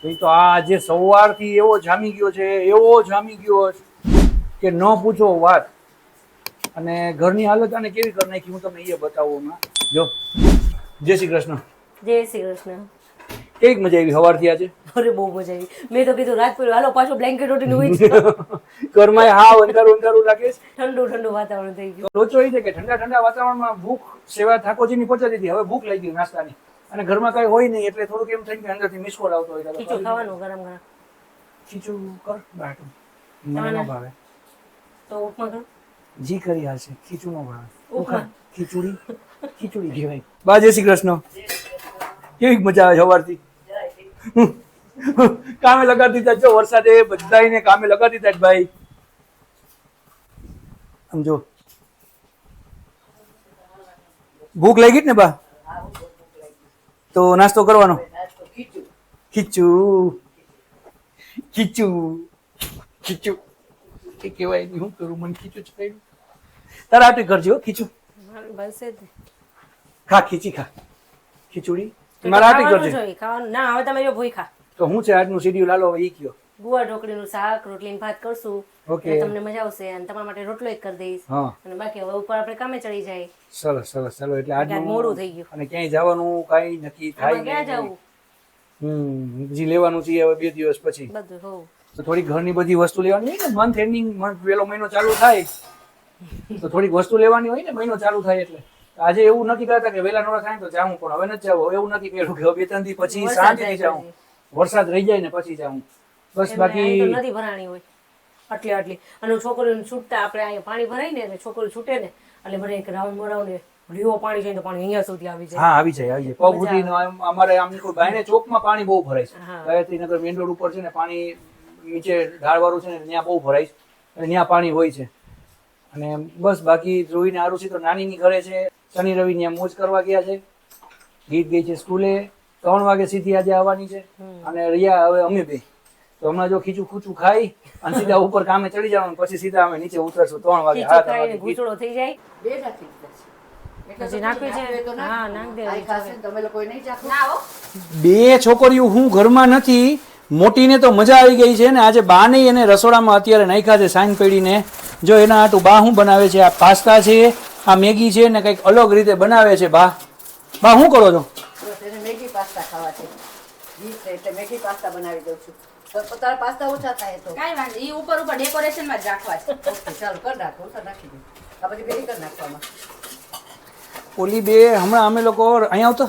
એ તો આ જે સવારથી એવો જામી ગયો છે કે ન પૂછો વાત. અને ઘરની હાલત આને કેવી કરી નાખી હું તમને એ બતાવું હમણાં. જો જય શ્રી કૃષ્ણ. જય શ્રી કૃષ્ણ. કેવી મજા આવી સવારથી આજે? અરે બહુ મજા આવી. મેં તો કીધું રાત પૂરી હાલો પાછો બ્લેન્કેટ ઓઢીને હુઈ જાઓ. ઘરમાં હાવ અંધારું લાગે છે. ઠંડુ વાતાવરણ થઈ ગયું. લોચો એ છે કે ઠંડા વાતાવરણમાં ભૂખ સેવા ઠાકોરજીની પચાતી હતી, હવે ભૂખ લાગી ગઈ નાસ્તાની. અને ઘરમાં કઈ હોય નહીં એટલે થોડુંક એમ થાય કે અંદરથી મિસ કોલ આવતો હોય. ખીચું ખાવાનું ગરમ. ખીચું કર બાટું. મને ન ભાવે તો ઉપમા કર. જી કરી હાલશે. ખીચું ન ભાવે. ખીચુડી કહેવાય. બા જય શ્રી કૃષ્ણ. કેવી મજા આવે સવારથી? કામે લગાડી દીધા. જો વરસાદે બધાને કામે લગાડી દીધા ભાઈ. સમજો ભૂખ લાગી ને બા? તો નાસ્તો કરવાનો. ખીચું એ કહેવાય નહીં. હું કરું? મને ખીચું જ ખાઈ. તારા આટલી કરજો ખીચું. ખા ખીચી ખા. ખીચુડી મારા આટલી કરજો. ખાવાનું ના હવે તમે જો ભૂઈ ખા. તો હું છે આજનું શેડ્યુલ? હાલો એ કયો. ગુવાર ઢોકળીનું શાક, રોટલી ભાત કરશું. ઓકે. તમને મજા આવશે અને તમારા માટે રોટલો એક કરી દઈશ. હા. અને બાકી હવે ઉપર આપણે કામે ચડી જાય. સરસ. ચાલો એટલે આજનું મોડું થઈ ગયું. અને ક્યાંય જવાનું કાંઈ નક્કી થાય ક્યાં જવું? હજી લેવાનું છે હવે 2 દિવસ પછી. બધું હોવ. તો થોડી ઘરની બધી વસ્તુ લેવાની હોય ને. મંથ એન્ડિંગ પેલો મહિનો ચાલુ થાય તો થોડીક વસ્તુ લેવાની હોય ને. મહિનો ચાલુ થાય એટલે આજે એવું નથી કરતા કે વહેલા નોડા થાય તો જાઉં, પણ હવે નથી જવું. એવું નથી કર્યું કે 2-3 દી પછી શાંતિથી જાઉં. વરસાદ રહી જાય ને પછી જાઉં. બસ બાકી નદી ભરાણી હોય આટલી અને છોકરીઓને છૂટતા આપણે અહીંયા પાણી ભરાય ને એટલે છોકરીઓ છૂટે ને એટલે મને એક રાઉન્ડ મરાવને લીવો પાણી જાય તો પાણી અહીંયા સુધી આવી જાય. હા આવી જાય. પગ ઉઠીને અમારે આમ કોઈ બાયને ચોકમાં પાણી બહુ ભરાય છે. ગાયત્રીનગર મેઇન રોડ ઉપર છે ને પાણી નીચે ઢાળવાળું છે ને ત્યાં બહુ ભરાય છે અને ત્યાં પાણી હોય છે. અને બસ બાકી જોઈને સારું છે. તો નાનીની ઘરે છે, શનિ રવિ ત્યાં મોજ કરવા ગયા છે. ગીત ગઈ છે સ્કૂલે. 3 વાગે સીધી આજે આવવાની છે. અને રિયા હવે અમે બે તો હમણાં જો ખીચું ખાઈ અને સીધા ઉપર કામે ચડી જવાનું. પછી સીધા અમે નીચે ઉતરશું 3 વાગે. ખીચું ખાઈને ગુચડો થઈ જાય. હજી નાખ્યું છે? હા નાખ દે. 2 છોકરીઓ હું ઘરમાં નથી. મોટીને તો મજા આવી ગઈ છે ને આજે બા નહીં એને રસોડામાં અત્યારે નાખ્યા છે સાઈન પડીને. જો એના હાટું બા શું બનાવે છે? આ પાસ્તા છે, આ મેગી છે ને કંઈક અલગ રીતે બનાવે છે. બા શું કરો છો? મેગી પાસ્તા ખાવા છે. એટલે મેગી પાસ્તા બનાવી દઉં છું. તો તારા પાસ્તા ઓછા થાય તો કાઈ વાંધો ઈ ઉપર ડેકોરેશનમાં જ રાખવા છે. ઓકે ચાલો કર નાખો. ઓછા નાખી દો. આ પછી બેરી કર નાખવામાં. ઓલી બે હમણાં અમે લોકો અહીંયા આવતો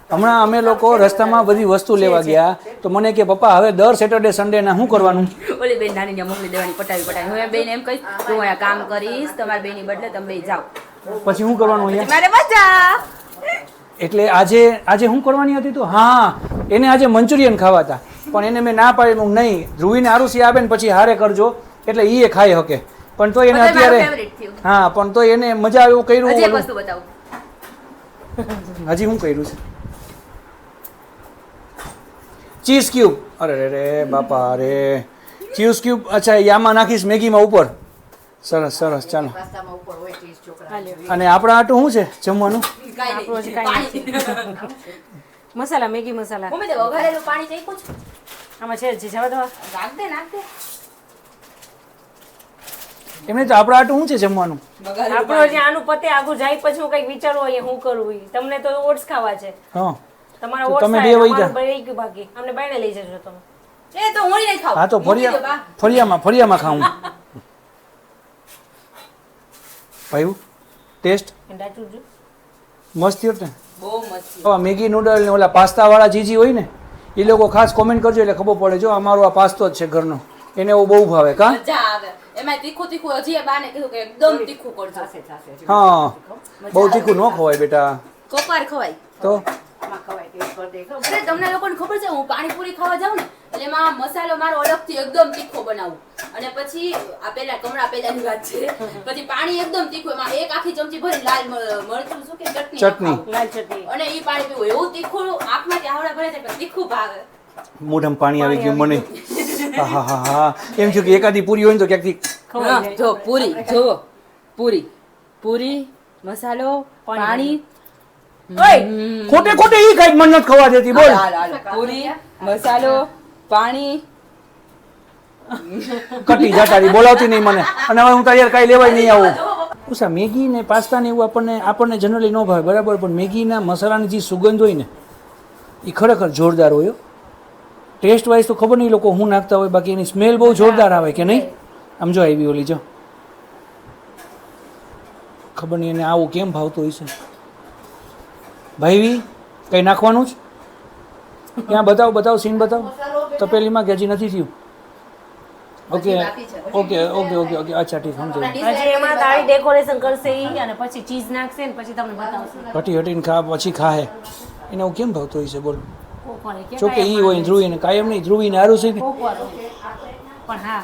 હમણાં અમે લોકો રસ્તામાં બધી વસ્તુ લેવા ગયા તો મને કે પપ્પા હવે દર સેટરડે સન્ડે ના શું કરવાનું? ઓલી બેન નાની ને મોકલી દેવાની પટાવી હું બેન એમ કહીશ હું અહીંયા કામ કરીશ તમારા બેની બદલે તમે બે જાઓ. પછી શું કરવાનું અહીંયા? મારે મજા. એટલે આજે શું કરવાની હતી? તો હા એને આજે મંચુરિયન ખાવા હતા પણ એને મેં ના પાડી. હું નહીં ધ્રુવીને આરુસી આવે ને પછી હારે કરજો એટલે એ ખાઈ શકે. પણ તો એને અત્યારે હા પણ તો એને મજા આવે એવું કર્યું. હજી એક વસ્તુ બતાવું. હજી શું કર્યું છે? Cheese cube. અરે રે બાપા રે ચીઝ ક્યુબ. અચ્છા યામાં નાખીશ મેગીમાં ઉપર. સરસ ચાલો. પાસ્તામાં ઉપર હોય ચીઝ ચોકરા. અને આપણા આટું શું છે જમવાનું? મસાલા મેગી મસાલા. મમ્મી તે વઘારેલું પાણી ચાખ્યું છે? આમાં છે જવા દો. નાખ દે. એમને તો આપણા આટું શું છે જમવાનું? આપણો જે આનું પતે આગું જાય પછી હું કઈક વિચારવું અહીંયા શું કરવું. તમને તો ઓટ્સ ખાવા છે. હા તમારા ઓટ્સ તમે બે ખાય, વઈ જા. અમારું રહી ગયું બાકી. અમને બાયણે લઈ જજો તમે. એ તો હું નહીં ખાઉં. હા તો ફરિયામાં ખાવું. ભાઈ ટેસ્ટ ડાચું જો મસ્ત થયો ને? બહુ મસ્ત. હવે મેગી નૂડલ ને ઓલા પાસ્તા વાળા જીજી હોય ને એ લોકો ખાસ કોમેન્ટ કરજો એટલે ખબર પડે. જો અમારો આ પાસ્તો જ છે ઘરનો. એને એવું બહુ ભાવે. કા મજા આવે. એમાં તીખું હજી બાને કીધું કે એકદમ તીખું કરજો. હા બહુ તીખું ન ખવાય બેટા. કોકવાર ખવાય તો આમાં ખવાય ટેસ્ટ પર દેખો. અરે તમને લોકોને ખબર છે હું પાણીપુરી ખાવા જાઉં ને એટલે એમાં મસાલો મારો અલગથી એકદમ તીખો બનાવું અને પછી આ પહેલાની વાત છે. પછી પાણી એકદમ તીખું એમાં એક આખી ચમચી ભરી લાલ મરચું શું કે ચટણી લાલ ચટણી અને ઈ પાણી પીવું એવું તીખું આંખમાંથી આવડા ભરે છે કે તીખું ભાવે. મોઢામાં પાણી આવી ગયું મને. હા એમ થયું કે એકાદી પૂરી હોય ને તો ક્યાંકથી જો પૂરી પૂરી મસાલો પાણી ખોટે ઈ ખાઈ મન નથી ખવા દેતી. બોલ પૂરી મસાલો પાણી કટી જાટાડી બોલાવતી નહીં મને, અને હવે હું તૈયાર કાંઈ લેવાય નહીં આવું. ઉષા, મેગી ને પાસ્તા ને એવું આપણને જનરલી ન ભાવે બરાબર, પણ મેગીના મસાલાની જે સુગંધ હોય ને એ ખરેખર જોરદાર હોય. ટેસ્ટ વાઇઝ તો ખબર નહીં લોકો શું નાખતા હોય, બાકી એની સ્મેલ બહુ જોરદાર આવે કે નહીં. આમ જો આવી ઓલી જો, ખબર નહીં એને આવું કેમ ભાવતું હોય છે. ભાઈ કંઈ નાખવાનું જ ત્યાં બતાવ સીન બતાવ તપેલીમાં કે હજી નથી થયું. Okay okay okay okay okay અચ્છા ઠીક સમજાય. હજી એમાં તાળી ડેકોરેશન કરશે ઈ અને પછી ચીઝ નાખશે ને પછી તમને બતાવશે. હટી હટીને ખા પછી ખાહે એને હું કેમ ભાવતો હોય છે બોલ. કોકવારે કે જો કે ઈ હોય ધ્રુવી ને કાયમ નહીં, ધ્રુવી ને હારું છે ને. કોકવારો. પણ હા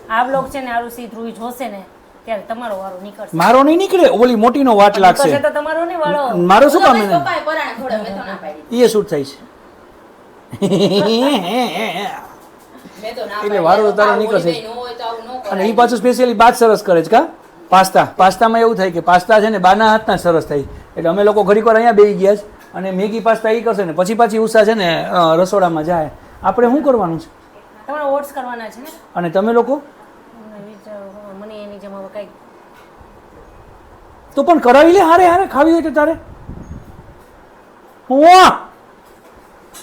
આ બ્લોગ છે ને આરુષી ધ્રુવી જોશે ને ત્યારે તમારો વારો નીકળશે. મારો નહીં નીકળે, ઓલી મોટીનો વાટ લાગશે. પછી તો તમારો નહીં વાળો. મારો શું કામ એને પપ્પાએ પરાણે ખોડે, મેં તો ના પાડી. એ શૂટ થાય છે મેં તો ના એટલે પાડી. વારો તો તારો પપ્પા નીકળશે. હોય ન હોય તો આવું ન કરાય. અને એ પાછું સ્પેશિયલી બાદ સરસ કરે છે કા પાસ્તામાં એવું થાય કે પાસ્તા છે ને બાના હાથના સરસ થાય. એટલે અમે લોકો ઘડીક વાર અહીંયા બેસી ગયા છે અને મેગી પાસ્તા એ કરશે ને પછી ઉષા છે ને રસોડામાં જાય. આપણે શું કરવાનું છે? તમારે ઓટ્સ કરવાના છે ને. અને તમે લોકો મને એની જેમ હવે કઈ તો પણ કરાવી લે, હારે ખાવી હોય તો તારે.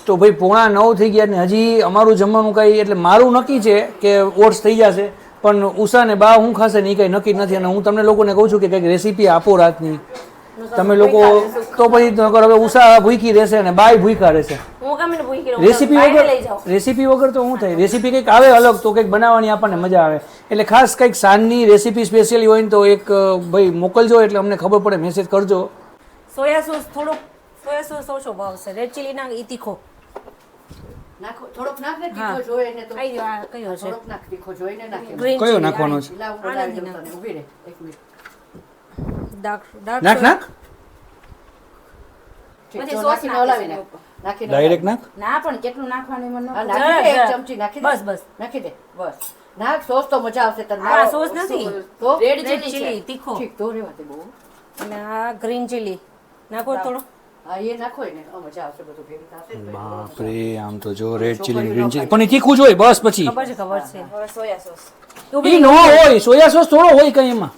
તો ભાઈ 8:45 થઈ ગયા ને હજી અમારું જમવાનું કઈ, એટલે મારું નક્કી છે કે ઓટ્સ થઈ જશે, પણ ઉષા ને બા હું ખાશે ને એ કઈ નક્કી નથી. અને હું તમને લોકોને કહું છું કે કંઈક રેસીપી આપો રાતની. તમે લોકો તો પછી હવે ઉષા ભૂખી રહેશે અને બાય ભૂખા રહેશે. હું કામને ભૂખી રહું. રેસીપી બહાર લઈ જાઓ. વગર તો શું થાય? રેસીપી કંઈક આવે અલગ તો કંઈક બનાવવાની આપણને મજા આવે. એટલે ખાસ કંઈક સાંજની રેસીપી સ્પેશિયલી હોય ને તો એક ભાઈ મોકલજો, એટલે અમને ખબર પડે, મેસેજ કરજો. સોયા સોસ સોયા સોસ ઓછો ભાવશે. રેડ ચીલી ના ઈ તીખો નાખો થોડોક નાખ ને તીખો જોઈએ ને તો આઈ ગયો. આ કયો છે? થોડોક નાખ તીખો જોઈને નાખે. ગ્રીન કયો નાખવાનો છે? લાવ હું બનાવી દઉં તને. ઊભી રહે એક મિનિટ. ડાર્ક નાખ ઠીક, પછી જો સોસ નાખીને નાખીશું હલાવી નાખ. ઉપર. નાખીને ડાયરેક્ટ નાખ. ના પણ કેટલું નાખવાનું મને હા, ન નાખી દે, જરા, એક ચમચી નાખી દે. બસ. નાખી દે બસ. નાખ સોસ તો મજા આવશે તને. હા, સોસ નથી. તો રેડ રેડ ચીલી ચીલી છે. તીખો ઠીક તો રેવા દે બહુ. અને આ ગ્રીન ચીલી નાખો થોડો. હા એ નાખો ને મજા આવશે, બધું ભેગું થશે ને પછી બાપરે, આમ તો જો રેડ ચીલી ગ્રીન ચીલી પણ એ તીખું જ હોય બસ. પછી ખબર છે હવે સોયા સોસ. એ નો હોય, સોયા સોસ થોડો હોય કઈ એમાં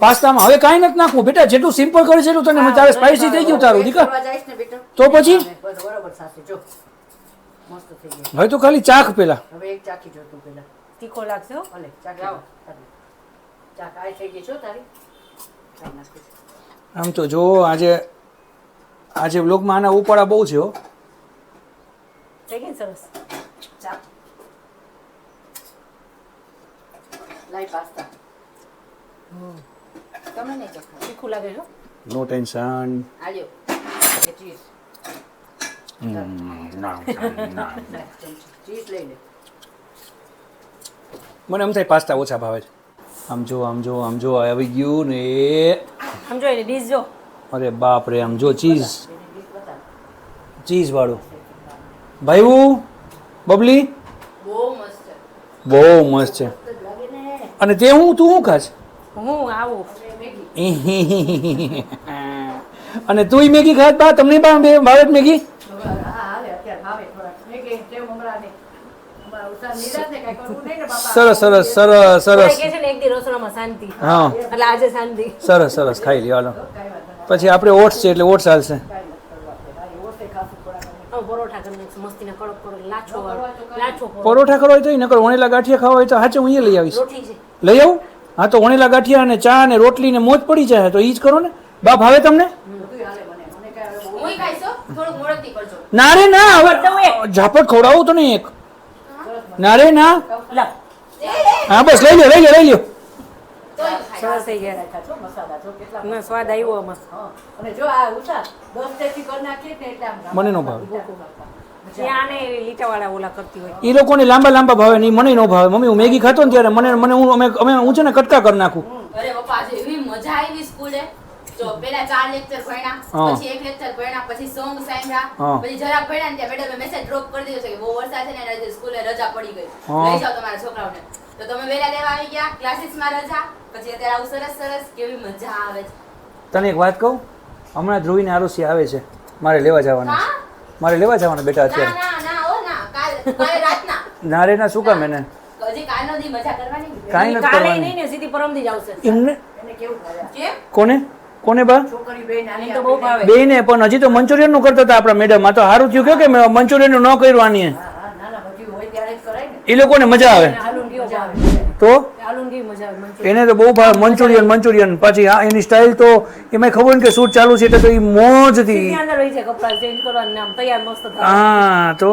પાસ્તામાં. હવે કાંઈ નથી નાખવું બેટા, જેટલું સિમ્પલ કરે છે એટલું તને તારે સ્પાઈસી થઈ ગયું તારું દીકરા. કરવા જઈશ ને બેટા તો પછી બરોબર થશે. જો મસ્ત થઈ ગયું. હવે તો ખાલી ચાખ પેલા. હવે એક ચાખી જો તું પેલા. તીખો લાગશે હો. ભલે ચાખી લાવો. ચાખ આ થઈ ગઈ છો તારી. ચાલ નાખી દે. આમ તો જો આજે વ્લોગમાં આના ઉપાડા બહુ છે હો. થઈ ગઈ ને સરસ. ચાખ. લાઈ પાસ્તા. તમે નહીં ચખાડો. તીખું લાગે છે હો. નો ટેન્શન. આ લ્યો. કે ચીઝ. ચીઝ લઈ લે. મને એમ થાય પાસ્તા ઓછા ભાવે છે. આમ જો આવી ગયું ને. સમજો એની ડીશ જો. અરે બાપ રે, આમ જો ચીઝ વાળું ભાઈ બબલી બહુ મસ્ત છે. બહુ મસ્ત છે. અને તે તું શું ખાશ? હું આવું. અને તું મેગી ખાત બા? તમને ભાવે જ મેગી? હા હાલે અત્યારે ભાવે થોડાક. મેં કે તે મમરાને અમારા ઉતાર નિરાતે કાંઈ કરવું નહીં ને બાપા. સરસ. કે છે ને એક દી રસોડામાં શાંતિ. હા એટલે આજે શાંતિ. સરસ ખાઈ લ્યો હાલો. પછી આપણે ઓટ્સ છે એટલે ઓટ્સ હાલશે. હવે પરોઠા કરી નાખશું મસ્તીના કડક લાછો વાળો. લાછો પરોઠા કરવા હોય તો નકર વણેલા ગાંઠિયા ખાવા હોય તો હાચે હું અહીંયા લઈ આવીશ. રોટલી છે. લઈ આવું? હા તો વણેલા ગાંઠિયા અને ચા અને રોટલી ને મોજ પડી જાય તો ઈ જ કરો ને. બા ભાવે તમને? હુંય ખાઈશ હો. થોડુંક મોડકથી કરજો. ના રે ના, હવે ઝાપટ ખવડાવું તો નહીં એક. ના રે ના. લા હા બસ લઈ લ્યો તોય ખાઈશ. સરસ થઈ ગયા. મસાલા જો કેટલા ના સ્વાદ આવ્યો મસ્ત. હા. અને જો આ ઉતાર 10 ટેકી કરી નાખીએ ને એટલે આમ મને નો ભાવે. ત્યાં ને લીટાવાળા ઓલા કરતી હોય. એ લોકોને લાંબા ભાવે નહીં, મને નો ભાવે. મમ્મી હું મેગી ખાતો ને ત્યારે હું છે ને કટકા કરી નાખું. અરે પપ્પા આજે એવી મજા આવી સ્કૂલે. જો પેલા 4 લેક્ચર ભણ્યા, હા. પછી 1 લેક્ચર ભણ્યા, પછી સોંગ હા. સાંભળ્યા, પછી જરાક ભણ્યા ને ત્યાં મેડમે મેસેજ ડ્રોપ કરી દીધો છે કે બહુ વરસાદ છે ને એટલે આજે સ્કૂલે રજા પડી ગઈ. હા. લઈ જાઓ તમારા છોકરાઓને. તો તમે વેલા લેવા આવી ગયા, ક્લાસીસમાં રજા, પછી અત્યારે આવું સરસ કેવી મજા આવે છે. તને એક વાત કહું, હમણાં ધ્રુવીને આરુષી આવે છે, મારે લેવા જવાના છે. હા? મારે લેવા જવાના બેટા ના અત્યારે. ના ના ઓ ના કાલ કાલે રાતના ના રે ના શું કામ એને હજી કાલનો દી મજા કરવાની કાંઈ નથી કાલે કરવાનું નહીં ને સીધી પરમથી જ આવશે એમને એને કેવું ભાવે કેમ કોને કોને બા છોકરી બે નાની એને તો બહુ ભાવે બેને પણ હજી તો મંચુરિયન નું કરતા હતા આપણા મેડમ આ તો સારું થયું કે મંચુરિયન નું ન કર્યું આની હા નાના બધું હોય ત્યારે જ કરાય ને એ લોકોને મજા આવે આલુન કેવો ભાવે તો આલુન કેવી મજા આવે મંચુરિયન એને તો બહુ ભાવે મંચુરિયન પછી આ એની સ્ટાઇલ તો એમાં ખબર ને કે શૂટ ચાલુ છે એટલે તો એ મોજ હતી ની અંદર રહી છે કપડા ચેન્જ કરવાનું નામ તૈયાર મસ્ત થાય હા તો